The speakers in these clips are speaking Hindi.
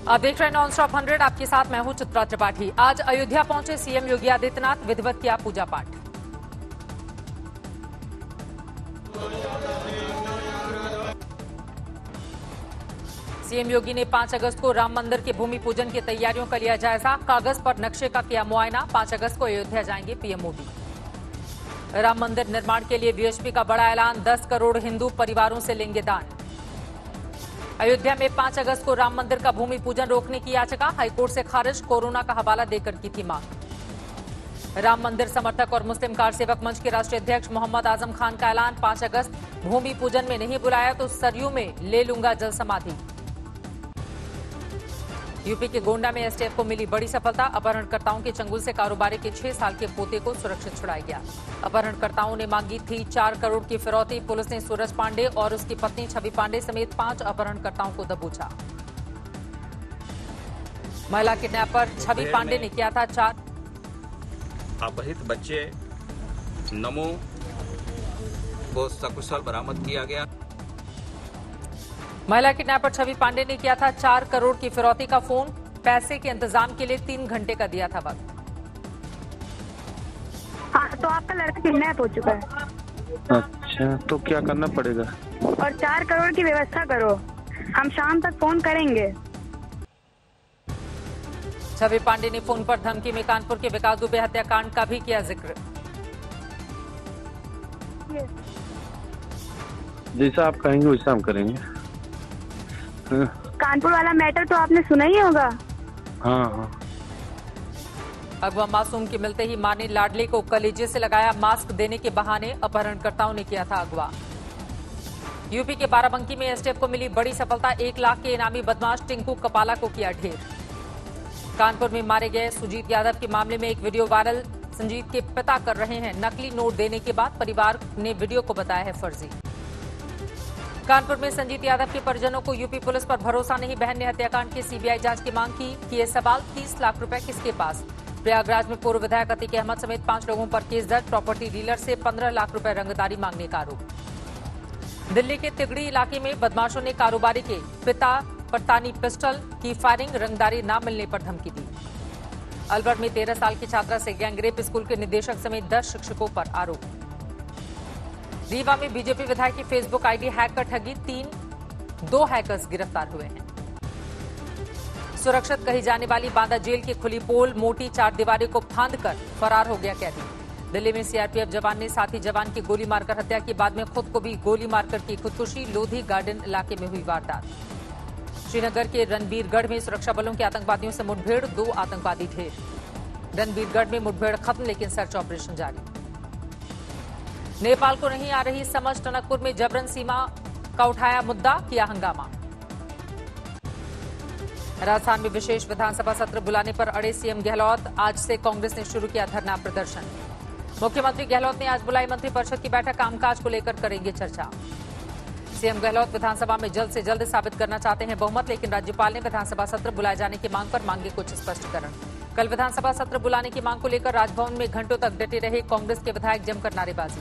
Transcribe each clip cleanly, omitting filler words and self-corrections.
आप देख रहे हैं नॉन स्टॉप 100। आपके साथ मैं हूं चित्रा त्रिपाठी। आज अयोध्या पहुंचे सीएम योगी आदित्यनाथ, विधिवत किया पूजा पाठ। सीएम योगी ने 5 अगस्त को राम मंदिर के भूमि पूजन की तैयारियों का लिया जायजा। कागज पर नक्शे का किया मुआयना। 5 अगस्त को अयोध्या जाएंगे पीएम मोदी। राम मंदिर निर्माण के लिए वीएचपी का बड़ा ऐलान, 10 करोड़ हिंदू परिवारों से लेंगे दान। अयोध्या में 5 अगस्त को राम मंदिर का भूमि पूजन रोकने की याचिका हाईकोर्ट से खारिज, कोरोना का हवाला देकर की थी मांग। राम मंदिर समर्थक और मुस्लिम कार सेवक मंच के राष्ट्रीय अध्यक्ष मोहम्मद आजम खान का ऐलान, 5 अगस्त भूमि पूजन में नहीं बुलाया तो सरयू में ले लूंगा जल समाधि। यूपी के गोंडा में एसटीएफ को मिली बड़ी सफलता, अपहरणकर्ताओं के चंगुल से कारोबारी के 6 साल के पोते को सुरक्षित छुड़ाया गया। अपहरणकर्ताओं ने मांगी थी 4 करोड़ की फिरौती। पुलिस ने सूरज पांडे और उसकी पत्नी छवि पांडे समेत 5 अपहरणकर्ताओं को दबोचा। महिला किडनैपर छवि पांडे ने किया था 4 अपहृत बच्चे नमो को सकुशल बरामद किया गया। महिला किडनैपर छवि पांडे ने किया था 4 करोड़ की फिरौती का फोन। पैसे के इंतजाम के लिए 3 घंटे का दिया था वक्त। हाँ, तो आपका लड़का किडनैप हो चुका है। अच्छा, तो क्या करना पड़ेगा? और 4 करोड़ की व्यवस्था करो, हम शाम तक फोन करेंगे। छवि पांडे ने फोन पर धमकी में कानपुर के विकास दुबे हत्याकांड का भी किया जिक्र। जैसा आप कहेंगे वैसा हम करेंगे। कानपुर वाला मैटर तो आपने सुना ही होगा। हाँ। अगवा मासूम के मिलते ही मां ने लाडले को कलेजे से लगाया, मास्क देने के बहाने अपहरणकर्ताओं ने किया था अगवा। यूपी के बाराबंकी में एसटीएफ को मिली बड़ी सफलता, 1 लाख के इनामी बदमाश टिंकू कपाला को किया ढेर। कानपुर में मारे गए सुजीत यादव के मामले में एक वीडियो वायरल, संजीत के पिता कर रहे हैं नकली नोट देने के बाद परिवार ने वीडियो को बताया है फर्जी। कानपुर में संजीत यादव के परिजनों को यूपी पुलिस पर भरोसा नहीं, बहन ने हत्याकांड की सीबीआई जांच की मांग की। किए सवाल, 30 लाख रुपए किसके पास। प्रयागराज में पूर्व विधायक अतीक अहमद समेत 5 लोगों पर केस दर्ज, प्रॉपर्टी डीलर से 15 लाख रुपए रंगदारी मांगने का आरोप। दिल्ली के तिगड़ी इलाके में बदमाशों ने कारोबारी के पिता पर तानी पिस्टल की फायरिंग, रंगदारी न मिलने पर धमकी दी। अलवर में 13 साल की छात्रा से गैंगरेप, स्कूल के निदेशक समेत 10 शिक्षकों पर आरोप। रीवा में बीजेपी विधायक की फेसबुक आईडी हैक कर ठगी, 2 हैकर्स गिरफ्तार हुए हैं। सुरक्षित कही जाने वाली बांदा जेल की खुली पोल, मोटी 4 दीवारी को फांदकर फरार हो गया कैदी। दिल्ली में सीआरपीएफ जवान ने साथी जवान की गोली मारकर हत्या की, बाद में खुद को भी गोली मारकर की खुदकुशी। लोधी गार्डन इलाके में हुई वारदात। श्रीनगर के रणबीरगढ़ में सुरक्षा बलों के आतंकवादियों से मुठभेड़, 2 आतंकवादी ढेर। रणबीरगढ़ में मुठभेड़ खत्म, लेकिन सर्च ऑपरेशन जारी। नेपाल को नहीं आ रही समझ, टनकपुर में जबरन सीमा का उठाया मुद्दा, किया हंगामा। राजस्थान में विशेष विधानसभा सत्र बुलाने पर अड़े सीएम गहलोत, आज से कांग्रेस ने शुरू किया धरना प्रदर्शन। मुख्यमंत्री गहलोत ने आज बुलाई मंत्रिपरिषद की बैठक, कामकाज को लेकर करेंगे चर्चा। सीएम गहलोत विधानसभा में जल्द से जल्द साबित करना चाहते हैं बहुमत, लेकिन राज्यपाल ने विधानसभा सत्र बुलाए जाने की मांग पर मांगे कुछ स्पष्टीकरण। कल विधानसभा सत्र बुलाने की मांग को लेकर राजभवन में घंटों तक डटे रहे कांग्रेस के विधायक, जमकर नारेबाजी।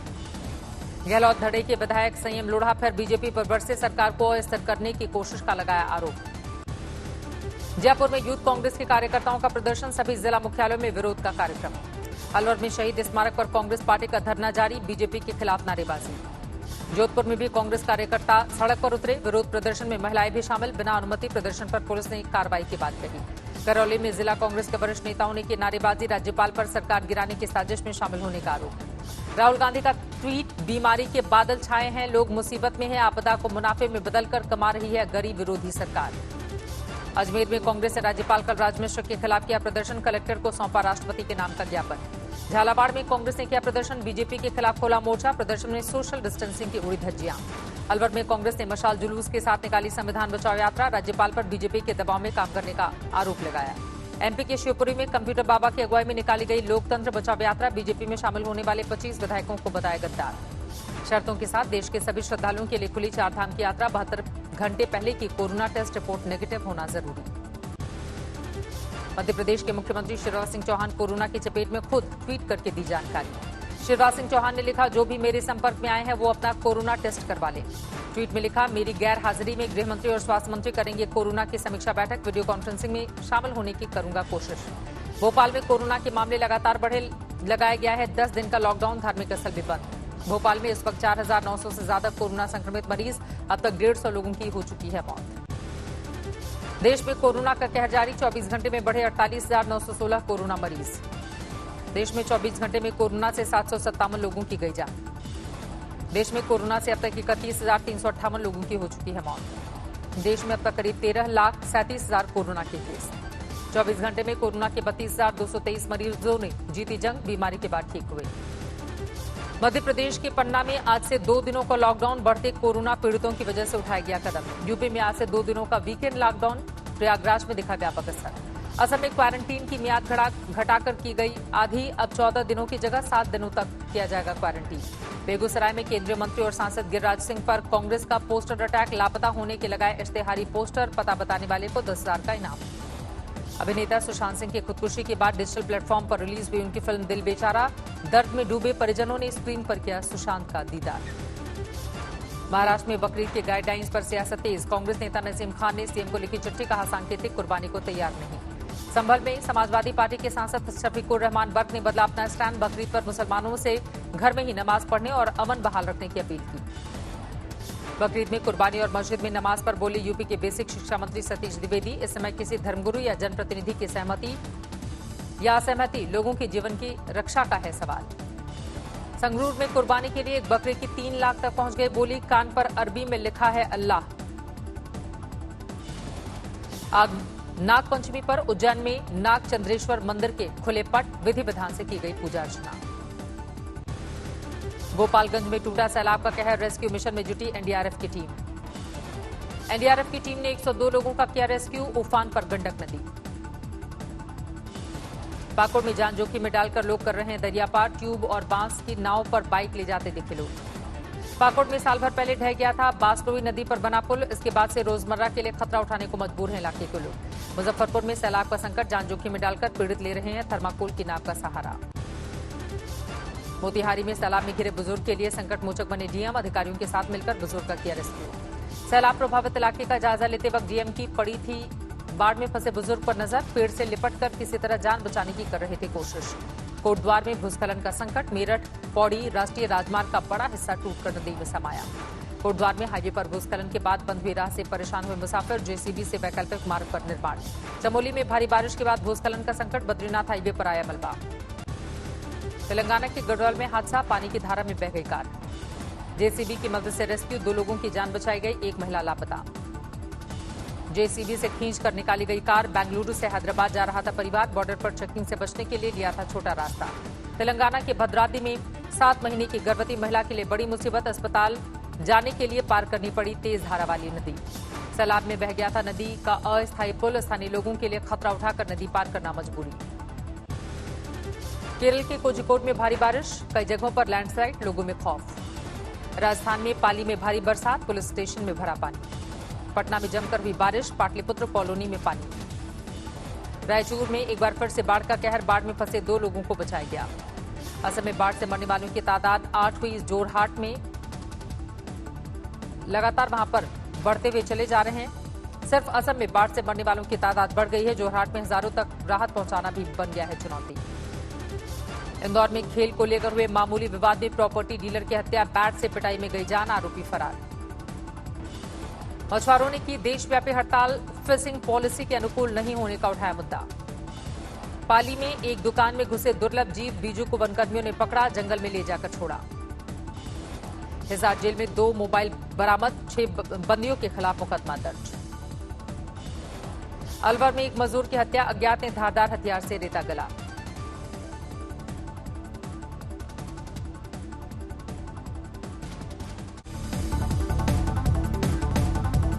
गहलोत धड़े के विधायक संयम लोढ़ा फिर बीजेपी पर बरसे, सरकार को अस्थिर करने की कोशिश का लगाया आरोप। जयपुर में यूथ कांग्रेस के कार्यकर्ताओं का प्रदर्शन, सभी जिला मुख्यालयों में विरोध का कार्यक्रम। अलवर में शहीद स्मारक पर कांग्रेस पार्टी का धरना जारी, बीजेपी के खिलाफ नारेबाजी। जोधपुर में भी कांग्रेस कार्यकर्ता सड़क पर उतरे, विरोध प्रदर्शन में महिलाएं भी शामिल, बिना अनुमति प्रदर्शन पर पुलिस ने कार्रवाई की बात कही। करौली में जिला कांग्रेस के वरिष्ठ नेताओं ने की नारेबाजी, राज्यपाल पर सरकार गिराने की साजिश में शामिल होने का आरोप। राहुल गांधी का ट्वीट, बीमारी के बादल छाए हैं, लोग मुसीबत में हैं, आपदा को मुनाफे में बदलकर कमा रही है गरीब विरोधी सरकार। अजमेर में कांग्रेस ने राज्यपाल कलराज मिश्र के खिलाफ किया प्रदर्शन, कलेक्टर को सौंपा राष्ट्रपति के नाम का ज्ञापन। झालावाड़ में कांग्रेस ने किया प्रदर्शन, बीजेपी के खिलाफ खोला मोर्चा, प्रदर्शन में सोशल डिस्टेंसिंग की उड़ी धज्जियां। अलवर में कांग्रेस ने मशाल जुलूस के साथ निकाली संविधान बचाओ यात्रा, राज्यपाल पर बीजेपी के दबाव में काम करने का आरोप लगाया। एमपी के शिवपुरी में कंप्यूटर बाबा की अगुवाई में निकाली गई लोकतंत्र बचाओ यात्रा, बीजेपी में शामिल होने वाले 25 विधायकों को बताया गद्दार। शर्तों के साथ देश के सभी श्रद्धालुओं के लिए खुली 4 धाम की यात्रा, 72 घंटे पहले की कोरोना टेस्ट रिपोर्ट नेगेटिव होना जरूरी। मध्य प्रदेश के मुख्यमंत्री शिवराज सिंह चौहान कोरोना की चपेट में, खुद ट्वीट करके दी जानकारी। शिवराज सिंह चौहान ने लिखा, जो भी मेरे संपर्क में आए हैं वो अपना कोरोना टेस्ट करवा लें। ट्वीट में लिखा, मेरी गैर हाजिरी में गृह मंत्री और स्वास्थ्य मंत्री करेंगे कोरोना की समीक्षा बैठक। वीडियो कॉन्फ्रेंसिंग में शामिल होने की करूंगा कोशिश। भोपाल में कोरोना के मामले लगातार बढ़े, लगाया गया है 10 दिन का लॉकडाउन। धार्मिक स्थल भी बंद। भोपाल में इस वक्त 4,900 से ज्यादा कोरोना संक्रमित मरीज, अब तक 150 लोगों की हो चुकी है मौत। देश में कोरोना का कहर जारी, 24 घंटे में बढ़े 48,916 कोरोना मरीज। देश में 24 घंटे में कोरोना से 757 लोगों की गई जान। देश में कोरोना से अब तक 31,358 लोगों की हो चुकी है मौत। देश में अब तक करीब 13,37,000 कोरोना के केस। 24 घंटे में कोरोना के 32,223 मरीजों ने जीती जंग, बीमारी के बाद ठीक हुए। मध्य प्रदेश के पन्ना में आज से 2 दिनों का लॉकडाउन, बढ़ते कोरोना पीड़ितों की वजह से उठाया गया कदम। यूपी में आज से 2 दिनों का वीकेंड लॉकडाउन, प्रयागराज में दिखा व्यापक असर। असम में क्वारंटीन की मियाद घटाकर की गई आधी, अब 14 दिनों की जगह 7 दिनों तक किया जाएगा क्वारंटीन। बेगूसराय में केंद्रीय मंत्री और सांसद गिरिराज सिंह पर कांग्रेस का पोस्टर अटैक, लापता होने के लगाए इश्तेहारी पोस्टर, पता बताने वाले को 10,000 का इनाम। अभिनेता सुशांत सिंह की खुदकुशी के बाद डिजिटल प्लेटफॉर्म पर रिलीज हुई उनकी फिल्म दिल बेचारा, दर्द में डूबे परिजनों ने स्क्रीन पर किया सुशांत का दीदार। महाराष्ट्र में बकरीद के गाइडलाइंस पर सियासत तेज, कांग्रेस नेता नसीम खान ने सीएम को लिखी चिट्ठी, कहा सांकेतिक कुर्बानी को तैयार नहीं। संभल में समाजवादी पार्टी के सांसद शफीकुर रहमान बर्क ने बदला अपना स्टैंड, बकरीद पर मुसलमानों से घर में ही नमाज पढ़ने और अमन बहाल रखने की अपील की। बकरीद में कुर्बानी और मस्जिद में नमाज पर बोले यूपी के बेसिक शिक्षा मंत्री सतीश द्विवेदी, इस समय किसी धर्मगुरु या जनप्रतिनिधि की सहमति या असहमति लोगों के जीवन की रक्षा का है सवाल। संगरूर में कुर्बानी के लिए एक बकरे की 3 लाख तक पहुंच गए बोली, कान पर अरबी में लिखा है अल्लाह। नाग पंचमी पर उज्जैन में नाग चंद्रेश्वर मंदिर के खुले पट, विधि विधान से की गई पूजा अर्चना। गोपालगंज में टूटा सैलाब का कहर, रेस्क्यू मिशन में जुटी एनडीआरएफ की टीम। एनडीआरएफ की टीम ने 102 लोगों का किया रेस्क्यू, उफान पर गंडक नदी। पाकुड़ में जान जोखिम में डालकर लोग कर रहे हैं दरिया पार, ट्यूब और बांस की नाव पर बाइक ले जाते दिखे लोग। पाकुड़ में साल भर पहले ढह गया था बांसलोई नदी पर बना पुल, इसके बाद से रोजमर्रा के लिए खतरा उठाने को मजबूर हैं इलाके के लोग। मुजफ्फरपुर में सैलाब का संकट, जान जोखिम में डालकर पीड़ित ले रहे हैं थर्माकोल की नाव का सहारा। मोतिहारी में सैलाब में घिरे बुजुर्ग के लिए संकट मोचक बने डीएम, अधिकारियों के साथ मिलकर बुजुर्ग का किया रेस्क्यू। सैलाब प्रभावित इलाके का जायजा लेते वक्त डीएम की पड़ी थी बाढ़ में फंसे बुजुर्ग पर नजर, पेड़ से लिपटकर किसी तरह जान बचाने की कर रहे थे कोशिश। कोटद्वार में भूस्खलन का संकट, मेरठ पौड़ी राष्ट्रीय राजमार्ग का बड़ा हिस्सा टूटकर नदी में समाया। कोटद्वार में हाईवे पर भूस्खलन के बाद बंद हुई राह से परेशान हुए मुसाफिर, जेसीबी से वैकल्पिक मार्ग पर निर्माण। चमोली में भारी बारिश के बाद भूस्खलन का संकट, बद्रीनाथ हाईवे पर आया मलबा। तेलंगाना के गढ़वाल में हादसा, पानी की धारा में बह गई कार। जेसीबी की मदद से रेस्क्यू, 2 लोगों की जान बचाई गई, 1 महिला लापता। जेसीबी से खींचकर निकाली गई कार, बेंगलुरु से हैदराबाद जा रहा था परिवार, बॉर्डर पर चेकिंग से बचने के लिए लिया था छोटा रास्ता। तेलंगाना के भद्राद्री में 7 महीने की गर्भवती महिला के लिए बड़ी मुसीबत, अस्पताल जाने के लिए पार करनी पड़ी तेज धारा वाली नदी। सैलाब में बह गया था नदी का अस्थायी पुल, स्थानीय लोगों के लिए खतरा उठाकर नदी पार करना मजबूरी। केरल के कोझिकोड में भारी बारिश, कई जगहों पर लैंडस्लाइड, लोगों में खौफ। राजस्थान में पाली में भारी बरसात, पुलिस स्टेशन में भरा पानी। पटना में जमकर हुई बारिश, पाटलिपुत्र कॉलोनी में पानी। रायचूर में एक बार फिर से बाढ़ का कहर, बाढ़ में फंसे 2 लोगों को बचाया गया। असम में बाढ़ से मरने वालों की तादाद 8 हुई, जोरहाट में लगातार वहां पर बढ़ते हुए चले जा रहे हैं। सिर्फ असम में बाढ़ से मरने वालों की तादाद बढ़ गई है, जोरहाट में हजारों तक राहत पहुंचाना भी बन गया है चुनौती। इंदौर में खेल को लेकर हुए मामूली विवाद में प्रॉपर्टी डीलर की हत्या, बैट से पिटाई में गई जान, आरोपी फरार। मछुआरों ने की देशव्यापी हड़ताल, फिशिंग पॉलिसी के अनुकूल नहीं होने का उठाया मुद्दा। पाली में एक दुकान में घुसे दुर्लभ जीव, बीजू को वनकर्मियों ने पकड़ा, जंगल में ले जाकर छोड़ा। हिसार जेल में 2 मोबाइल बरामद, 6 बंदियों के खिलाफ मुकदमा दर्ज। अलवर में एक मजदूर की हत्या, अज्ञात ने धारदार हथियार से रेता गला।